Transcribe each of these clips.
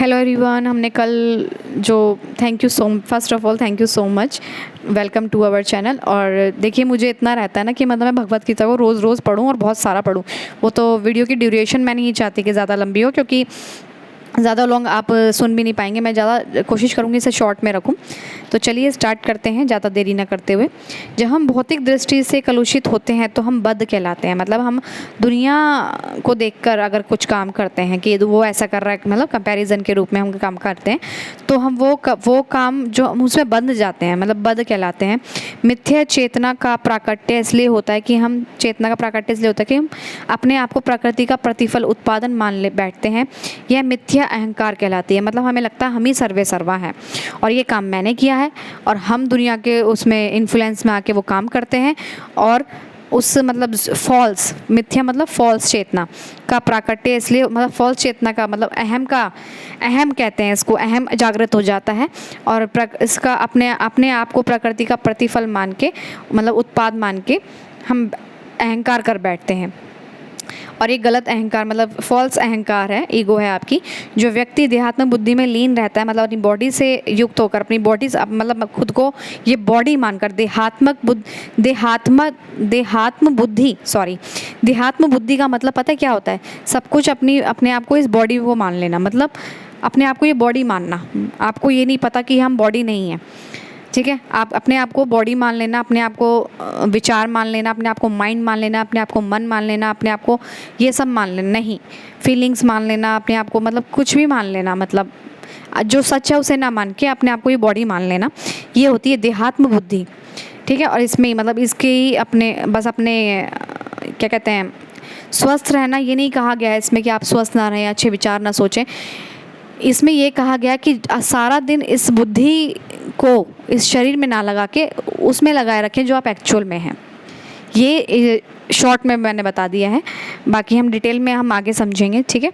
Hello everyone, हमने कल जो first of all thank you so much, welcome to our channel. और देखिए, मुझे इतना रहता है ना कि मतलब मैं भगवत गीता को रोज़ रोज़ पढूं और बहुत सारा पढूं। वो तो वीडियो की ड्यूरेशन मैं नहीं चाहती कि ज़्यादा लंबी हो, क्योंकि ज़्यादा लॉन्ग आप सुन भी नहीं पाएंगे। मैं ज़्यादा कोशिश करूँगी इसे शॉर्ट में रखूँ। तो चलिए स्टार्ट करते हैं ज़्यादा देरी ना करते हुए। जब हम भौतिक दृष्टि से कलुषित होते हैं तो हम बद्ध कहलाते हैं। मतलब हम दुनिया को देखकर अगर कुछ काम करते हैं कि वो ऐसा कर रहा है, मतलब कंपैरिजन के रूप में हम काम करते हैं, तो हम वो काम जो हम उसमें बंध जाते हैं, मतलब बद्ध कहलाते हैं। मिथ्या चेतना का प्राकट्य इसलिए होता है कि हम चेतना का प्राकट्य इसलिए होता है कि हम अपने आप को प्रकृति का प्रतिफल उत्पादन मान ले बैठते हैं। यह मिथ्या अहंकार कहलाती है। मतलब हमें लगता है हम ही सर्वे सर्वा हैं और ये काम मैंने किया है, और हम दुनिया के उसमें इन्फ्लुएंस में आके वो काम करते हैं। और उस मतलब फॉल्स, मिथ्या मतलब फॉल्स चेतना का प्राकट्य इसलिए, मतलब फॉल्स चेतना का मतलब अहम कहते हैं इसको, अहम जागृत हो जाता है। और इसका अपने आप को प्रकृति का प्रतिफल मान के, मतलब उत्पाद मान के हम अहंकार कर बैठते हैं। और ये गलत अहंकार, मतलब फॉल्स अहंकार है, ईगो है आपकी। जो व्यक्ति देहात्म बुद्धि में लीन रहता है, मतलब अपनी बॉडी से युक्त होकर, अपनी बॉडी से मतलब खुद को ये बॉडी मानकर, देहात्म बुद्धि का मतलब पता है क्या होता है? सब कुछ अपने आप को इस बॉडी को मान लेना, मतलब अपने आप को ये बॉडी मानना। आपको ये नहीं पता कि हम बॉडी नहीं हैं, ठीक है। आप अपने आप को बॉडी मान लेना, अपने आप को विचार मान लेना, अपने आप को माइंड मान लेना, अपने आप को मन मान लेना, अपने आप को ये सब मान लेना, नहीं फीलिंग्स मान लेना, अपने आप को मतलब कुछ भी मान लेना, मतलब जो सच है उसे ना मान के अपने आप को ये बॉडी मान लेना, ये होती है देहात्म बुद्धि, ठीक है। और इसमें मतलब इसके ही अपने क्या कहते हैं, स्वस्थ रहना ये नहीं कहा गया है इसमें कि आप स्वस्थ ना रहें, अच्छे विचार ना सोचें। इसमें ये कहा गया कि सारा दिन इस बुद्धि को इस शरीर में ना लगा के उसमें लगाए रखें जो आप एक्चुअल में हैं। ये शॉर्ट में मैंने बता दिया है, बाकी हम डिटेल में हम आगे समझेंगे, ठीक है।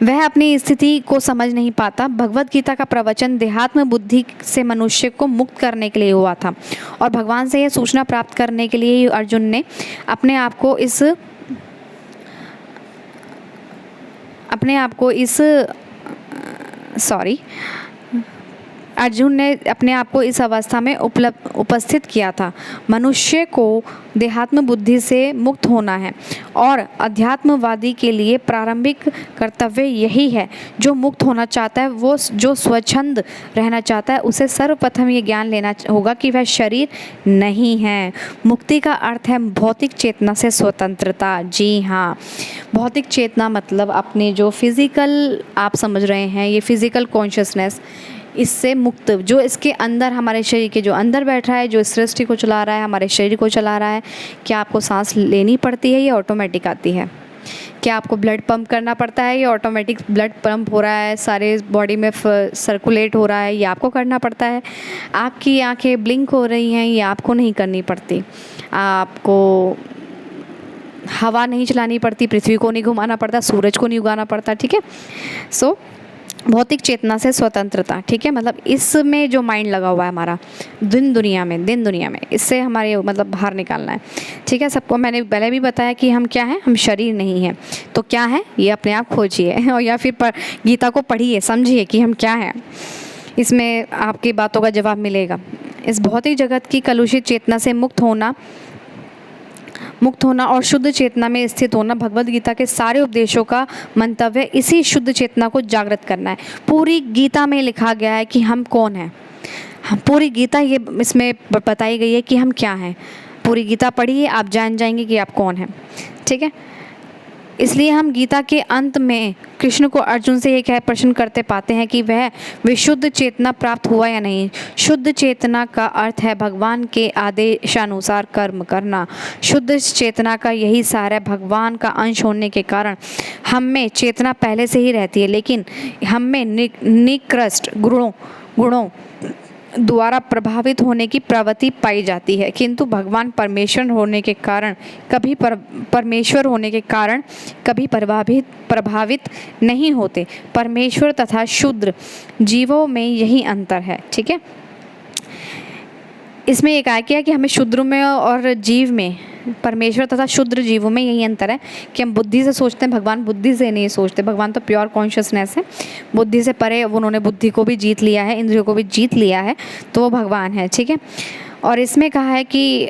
वह अपनी स्थिति को समझ नहीं पाता। भगवत गीता का प्रवचन देहात्म बुद्धि से मनुष्य को मुक्त करने के लिए हुआ था, और भगवान से यह सूचना प्राप्त करने के लिए अर्जुन ने अपने आप को इस अवस्था में उपस्थित किया था। मनुष्य को देहात्म बुद्धि से मुक्त होना है, और अध्यात्मवादी के लिए प्रारंभिक कर्तव्य यही है। जो मुक्त होना चाहता है, वो जो स्वच्छंद रहना चाहता है, उसे सर्वप्रथम ये ज्ञान लेना होगा कि वह शरीर नहीं है। मुक्ति का अर्थ है भौतिक चेतना से स्वतंत्रता। जी हाँ, भौतिक चेतना मतलब अपने जो फिजिकल, आप समझ रहे हैं, ये फिजिकल कॉन्शियसनेस, इससे मुक्त, जो इसके अंदर, हमारे शरीर के जो अंदर बैठ रहा है, जो इस सृष्टि को चला रहा है, हमारे शरीर को चला रहा है। क्या आपको सांस लेनी पड़ती है, ये ऑटोमेटिक आती है? क्या आपको ब्लड पंप करना पड़ता है, ये ऑटोमेटिक ब्लड पंप हो रहा है, सारे बॉडी में सर्कुलेट हो रहा है, ये आपको करना पड़ता है? आपकी आंखें ब्लिंक हो रही हैं, ये आपको नहीं करनी पड़ती। आपको हवा नहीं चलानी पड़ती, पृथ्वी को नहीं घुमाना पड़ता, सूरज को नहीं उगाना पड़ता, ठीक है। सो भौतिक चेतना से स्वतंत्रता, ठीक है। मतलब इसमें जो माइंड लगा हुआ है हमारा दिन दुनिया में, इससे हमारे मतलब बाहर निकालना है, ठीक है। सबको मैंने पहले भी बताया कि हम क्या हैं, हम शरीर नहीं हैं। तो क्या है, ये अपने आप खोजिए और या फिर गीता को पढ़िए, समझिए कि हम क्या हैं। इसमें आपकी बातों का जवाब मिलेगा। इस भौतिक जगत की कलुषित चेतना से मुक्त होना और शुद्ध चेतना में स्थित होना, भगवत गीता के सारे उपदेशों का मंतव्य इसी शुद्ध चेतना को जागृत करना है। पूरी गीता में लिखा गया है कि हम कौन हैं। पूरी गीता ये इसमें बताई गई है कि हम क्या हैं। पूरी गीता पढ़िए, आप जान जाएंगे कि आप कौन हैं, ठीक है। इसलिए हम गीता के अंत में कृष्ण को अर्जुन से एक प्रश्न करते पाते हैं कि वह विशुद्ध चेतना प्राप्त हुआ या नहीं। शुद्ध चेतना का अर्थ है भगवान के आदेशानुसार कर्म करना। शुद्ध चेतना का यही सार है। भगवान का अंश होने के कारण हम में चेतना पहले से ही रहती है, लेकिन हम में निकृष्ट गुणों द्वारा प्रभावित होने की प्रवृत्ति पाई जाती है। किंतु भगवान परमेश्वर होने के कारण कभी प्रभावित नहीं होते। परमेश्वर तथा शूद्र जीवों में यही अंतर है, ठीक है। इसमें एक आया कि हमें शूद्र में और जीव में परमेश्वर तथा शुद्र जीवों में यही अंतर है कि हम बुद्धि से सोचते हैं, भगवान बुद्धि से नहीं सोचते। भगवान तो प्योर कॉन्शियसनेस है, बुद्धि से परे उन्होंने बुद्धि को भी जीत लिया है, इंद्रियों को भी जीत लिया है, तो वो भगवान है, ठीक है। और इसमें कहा है कि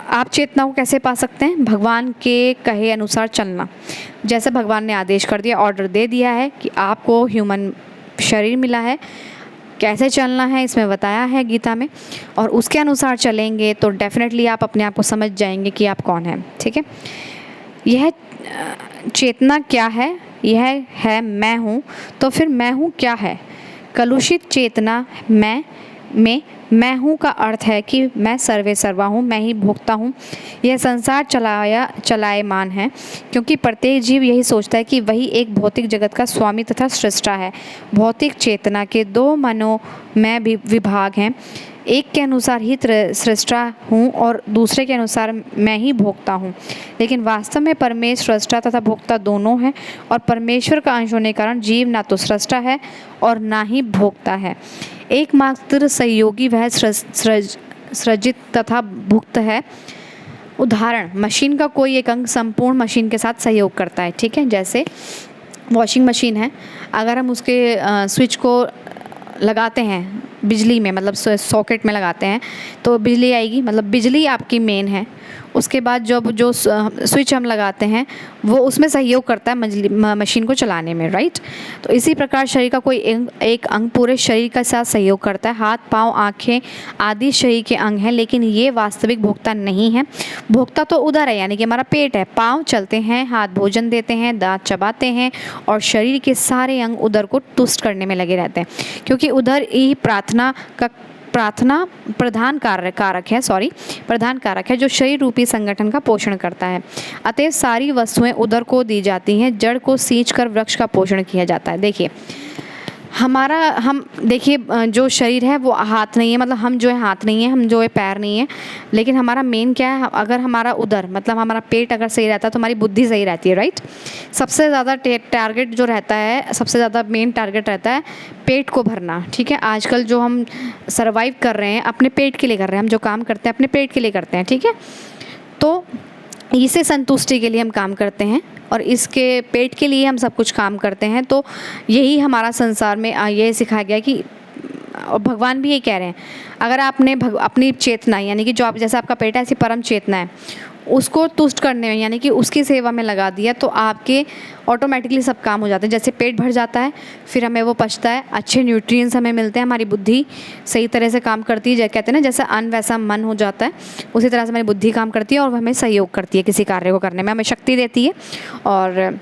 आप चेतना को कैसे पा सकते हैं? भगवान के कहे अनुसार चलना। जैसे भगवान ने आदेश कर दिया, ऑर्डर दे दिया है कि आपको ह्यूमन शरीर मिला है, कैसे चलना है इसमें बताया है गीता में, और उसके अनुसार चलेंगे तो डेफिनेटली आप अपने आप को समझ जाएंगे कि आप कौन हैं, ठीक है। यह चेतना क्या है? यह है मैं हूँ। तो फिर मैं हूँ क्या है? कलुषित चेतना मैं हूँ का अर्थ है कि मैं सर्वे सर्वा हूँ, मैं ही भोगता हूँ। यह संसार चलायमान है, क्योंकि प्रत्येक जीव यही सोचता है कि वही एक भौतिक जगत का स्वामी तथा सृष्टा है। भौतिक चेतना के दो मनोमय विभाग हैं, एक के अनुसार ही सृष्टा हूँ और दूसरे के अनुसार मैं ही भोगता हूँ। लेकिन वास्तव में परमेश्वर सृष्टा तथा भोक्ता दोनों हैं, और परमेश्वर का अंश होने के कारण जीव ना तो सृष्टा है और ना ही भोक्ता है। एकमात्र सहयोगी वह सृजित तथा भुक्त है। उदाहरण, मशीन का कोई एक अंग संपूर्ण मशीन के साथ सहयोग करता है, ठीक है। जैसे वॉशिंग मशीन है, अगर हम उसके स्विच को लगाते हैं बिजली में, मतलब सॉकेट में लगाते हैं तो बिजली आएगी, मतलब बिजली आपकी मेन है। उसके बाद जब जो स्विच हम लगाते हैं वो उसमें सहयोग करता है मशीन को चलाने में, राइट। तो इसी प्रकार शरीर का कोई एक अंग पूरे शरीर के साथ सहयोग करता है। हाथ, पाँव, आँखें आदि शरीर के अंग हैं, लेकिन ये वास्तविक भोक्ता नहीं है। भोक्ता तो उधर है, यानी कि हमारा पेट है। पाँव चलते हैं, हाथ भोजन देते हैं, दांत चबाते हैं, और शरीर के सारे अंग उधर को तुष्ट करने में लगे रहते हैं, क्योंकि उधर ही प्रार्थना प्रधान कारक है जो शरीर रूपी संगठन का पोषण करता है। अतः सारी वस्तुएं उदर को दी जाती हैं, जड़ को सींचकर वृक्ष का पोषण किया जाता है। देखिए देखिए जो शरीर है वो हाथ नहीं है, मतलब हम जो है हाथ नहीं है, हम जो है पैर नहीं है, लेकिन हमारा मेन क्या है? अगर हमारा उदर मतलब हमारा पेट अगर सही रहता है तो हमारी बुद्धि सही रहती है, राइट। सबसे ज़्यादा टारगेट जो रहता है, सबसे ज़्यादा मेन टारगेट रहता है पेट को भरना, ठीक है। आजकल जो हम सर्वाइव कर रहे हैं अपने पेट के लिए कर रहे हैं, हम जो काम करते हैं अपने पेट के लिए करते हैं, ठीक है। तो इसे संतुष्टि के लिए हम काम करते हैं और इसके पेट के लिए हम सब कुछ काम करते हैं। तो यही हमारा संसार में ये सिखाया गया कि, और भगवान भी ये कह रहे हैं, अगर आपने अपनी चेतना यानी कि जो आप जैसे आपका पेट है ऐसी परम चेतना है, उसको तुष्ट करने में यानी कि उसकी सेवा में लगा दिया तो आपके ऑटोमेटिकली सब काम हो जाते हैं। जैसे पेट भर जाता है, फिर हमें वो पचता है, अच्छे न्यूट्रिएंट्स हमें मिलते हैं, हमारी बुद्धि सही तरह से काम करती है। कहते हैं ना, जैसा अन्न वैसा मन हो जाता है, उसी तरह से हमारी बुद्धि काम करती है और हमें सहयोग करती है किसी कार्य को करने में, हमें शक्ति देती है और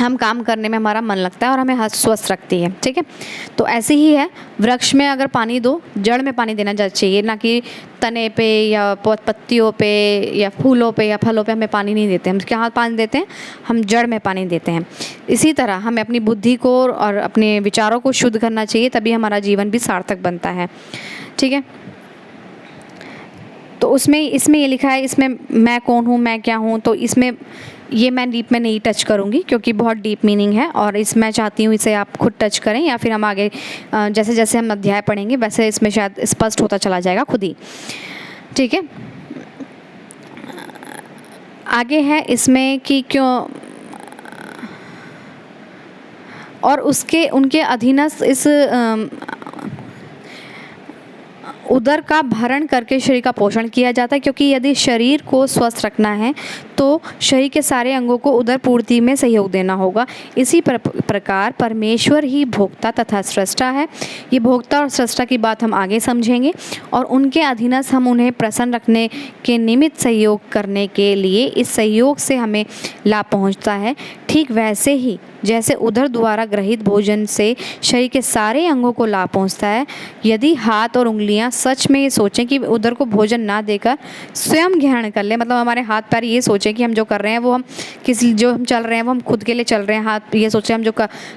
हम काम करने में हमारा मन लगता है और हमें स्वस्थ रखती है, ठीक है। तो ऐसे ही है, वृक्ष में अगर पानी दो, जड़ में पानी देना चाहिए, ना कि तने पे या पत्तियों पे या फूलों पे या फलों पे हमें पानी नहीं देते। हम कहाँ पानी देते हैं? हम जड़ में पानी देते हैं। इसी तरह हमें अपनी बुद्धि को और अपने विचारों को शुद्ध करना चाहिए, तभी हमारा जीवन भी सार्थक बनता है, ठीक है। तो इसमें ये लिखा है, इसमें मैं कौन हूँ, मैं क्या हूँ, तो इसमें ये मैं डीप में नहीं टच करूँगी क्योंकि बहुत डीप मीनिंग है और इसमें चाहती हूँ इसे आप खुद टच करें या फिर हम आगे जैसे जैसे हम अध्याय पढ़ेंगे वैसे इसमें शायद स्पष्ट होता चला जाएगा खुद ही, ठीक है। आगे है इसमें कि क्यों और उनके अधीनस्थ इस उदर का भरण करके शरीर का पोषण किया जाता है, क्योंकि यदि शरीर को स्वस्थ रखना है तो शरीर के सारे अंगों को उदर पूर्ति में सहयोग देना होगा। इसी प्रकार परमेश्वर ही भोक्ता तथा सृष्टा है। ये भोक्ता और सृष्टा की बात हम आगे समझेंगे और उनके अधीनस्थ हम उन्हें प्रसन्न रखने के निमित्त सहयोग करने के लिए इस सहयोग से हमें लाभ पहुंचता है। ठीक वैसे ही जैसे उदर द्वारा ग्रहित भोजन से शरीर के सारे अंगों को लाभ पहुंचता है, यदि हाथ और उंगलियां सच में ये सोचें कि उदर को भोजन ना देकर स्वयं ग्रहण कर ले, मतलब हमारे हाथ पैर ये सोचें कि हम जो कर रहे हैं वो हम जो हम चल रहे हैं वो हम खुद के लिए चल रहे हैं, हाथ ये सोचें हम जो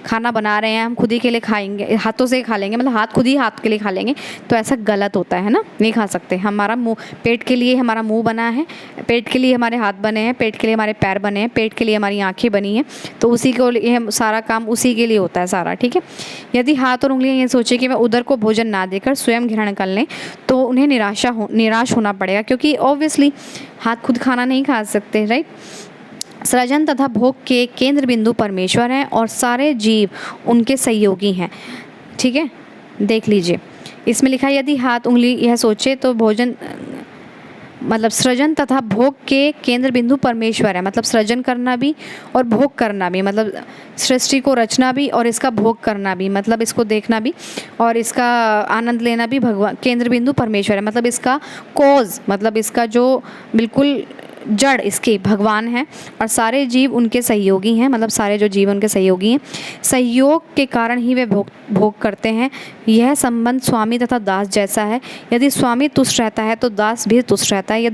खाना बना रहे हैं हम खुद ही के लिए खाएंगे, हाथों से खा लेंगे, मतलब हाथ खुद ही हाथ के लिए खा लेंगे, तो ऐसा गलत होता है ना, नहीं खा सकते। हमारा मुँह, पेट के लिए हमारा मुँह बना है, पेट के लिए हमारे हाथ बने हैं, पेट के लिए हमारे पैर बने हैं, पेट के लिए हमारी आँखें बनी हैं, तो उसी को लिए है, सारा काम उसी के लिए होता है सारा, ठीक है। यदि हाथ और उंगलियां ये सोचे कि वह उदर को भोजन ना देकर स्वयं ग्रहण कर लें तो उन्हें निराश होना पड़ेगा, क्योंकि ऑब्वियसली हाथ खुद खाना नहीं खा सकते, राइट। सृजन तथा भोग के केंद्र बिंदु परमेश्वर हैं और सारे जीव उनके सहयोगी हैं, ठीक है। देख लीजिए, इसमें लिखा है यदि हाथ उंगली यह सोचे तो भोजन, मतलब सृजन तथा भोग के केंद्र बिंदु परमेश्वर है, मतलब सृजन करना भी और भोग करना भी, मतलब सृष्टि को रचना भी और इसका भोग करना भी, मतलब इसको देखना भी और इसका आनंद लेना भी भगवान, केंद्र बिंदु परमेश्वर है। मतलब इसका कॉज, मतलब इसका जो बिल्कुल जड़ इसके भगवान है और सारे जीव उनके सहयोगी हैं, मतलब सारे जो जीव उनके सहयोगी हैं। सहयोग के कारण ही वे भोग करते हैं। यह संबंध स्वामी तथा दास जैसा है। यदि स्वामी तुष्ट रहता है तो दास भी तुष्ट रहता है।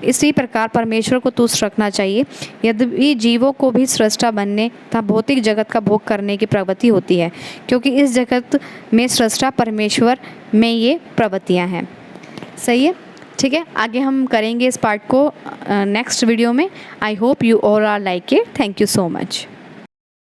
इसी प्रकार परमेश्वर को तुष्ट रखना चाहिए। यदि जीवों को भी सृष्टा बनने तथा भौतिक जगत का भोग करने की प्रवृत्ति होती है, क्योंकि इस जगत में सृष्टा परमेश्वर में ये प्रवृत्तियाँ हैं। सही है, ठीक है। आगे हम करेंगे इस पार्ट को नेक्स्ट वीडियो में। I hope you all are like it. Thank you so much.